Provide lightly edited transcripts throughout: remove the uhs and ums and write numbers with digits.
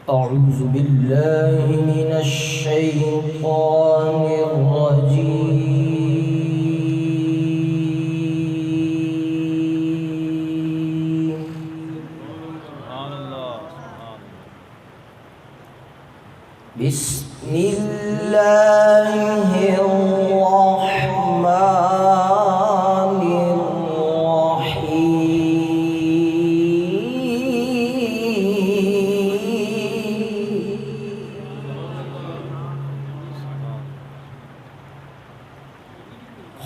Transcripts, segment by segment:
أعوذ بالله من الشيطان الرجيم. بسم الله الرحمن الرحيم.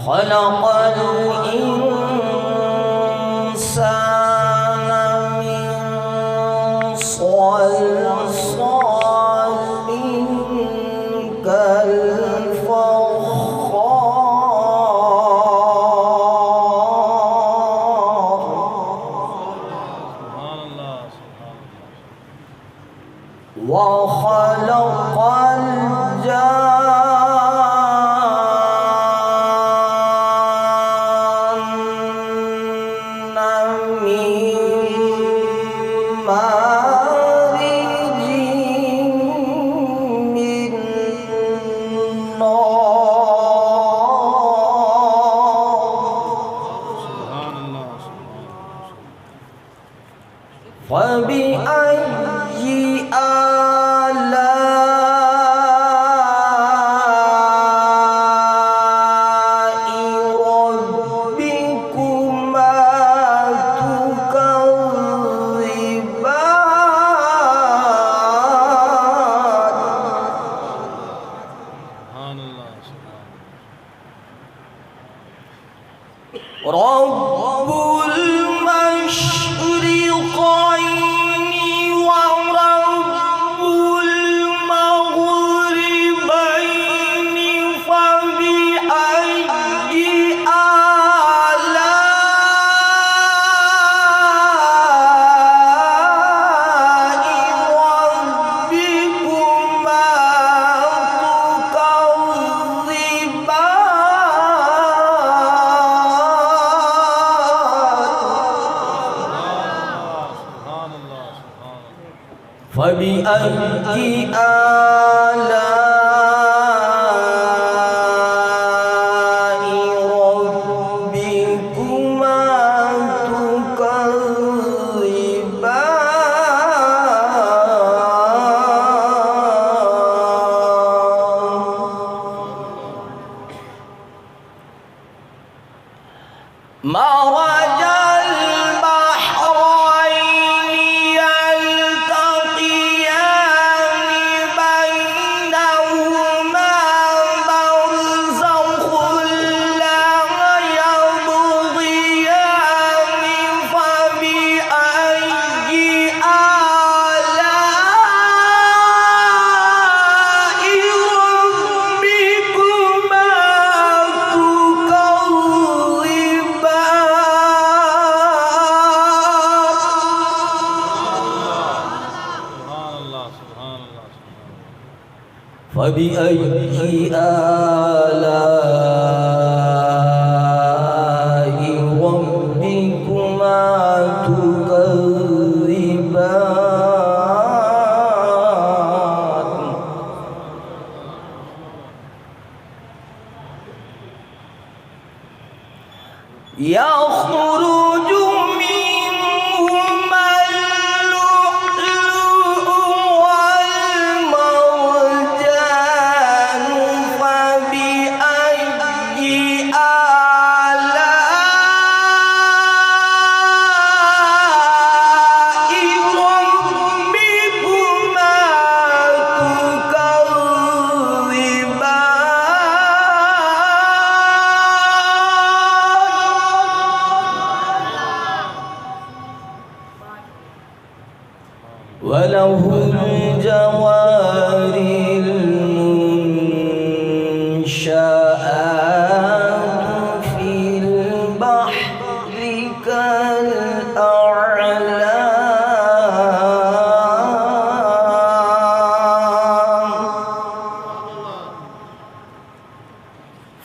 خلق الإنسان من صلصال كالفخار وخلق الجان من مارج من نار. فبأي آلاء ربكما تكذبان؟ رب المشرقين ورب المغربين فبأي آلاء ربكما تكذبان؟ فبأي آلاء ربكما تكذبان؟ مرج البحرين يلتقيان بينهما برزخ لا يبغيان فبأي آلاء ربكما تكذبان؟ فبأي آلاء ربكما تكذبان؟ يخرج منهما اللؤلؤ والمرجان فبأي آلاء ربكما تكذبان؟ وله الجوار المنشآت في البحر كالأعلام.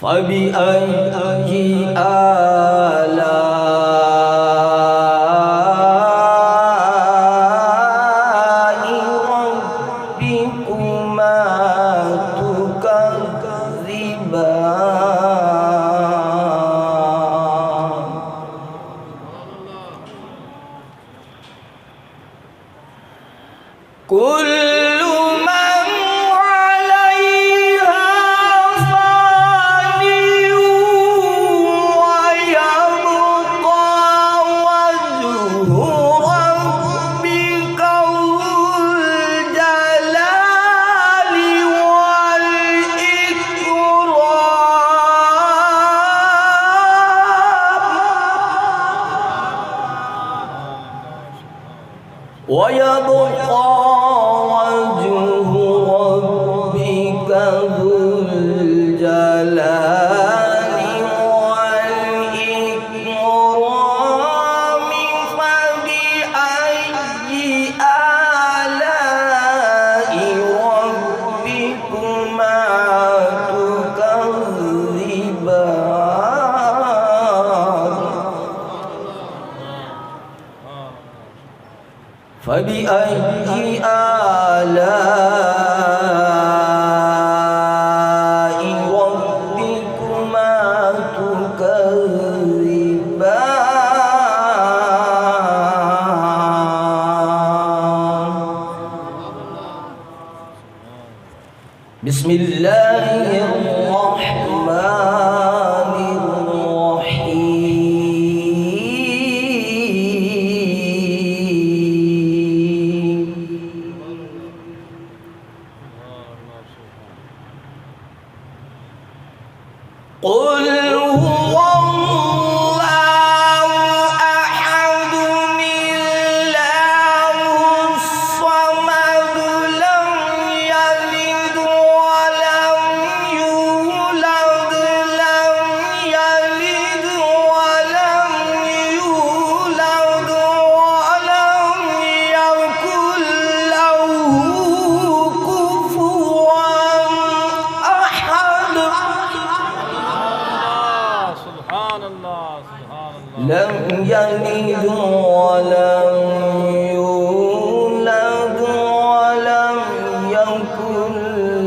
فبأي آلاء كل من عليها فان ويبقى وجه ربك ذو الجلال والإكرام ويبقى وجه ربك ذو الجلال والإكرام فبأي آلاء ربكما تكذبان فبأي آلاء ربكما تكذبان بسم الله الرحمن الرحيم قل هو الله أحد الله الصمد لم يلد ولم يولد لم يلد ولم يولد ولم يكن له كفوا أحد لم يلد ولم يولد ولم يكن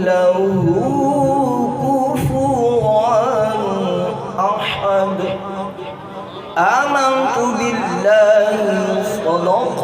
له كفوا أحد آمنت بالله صدق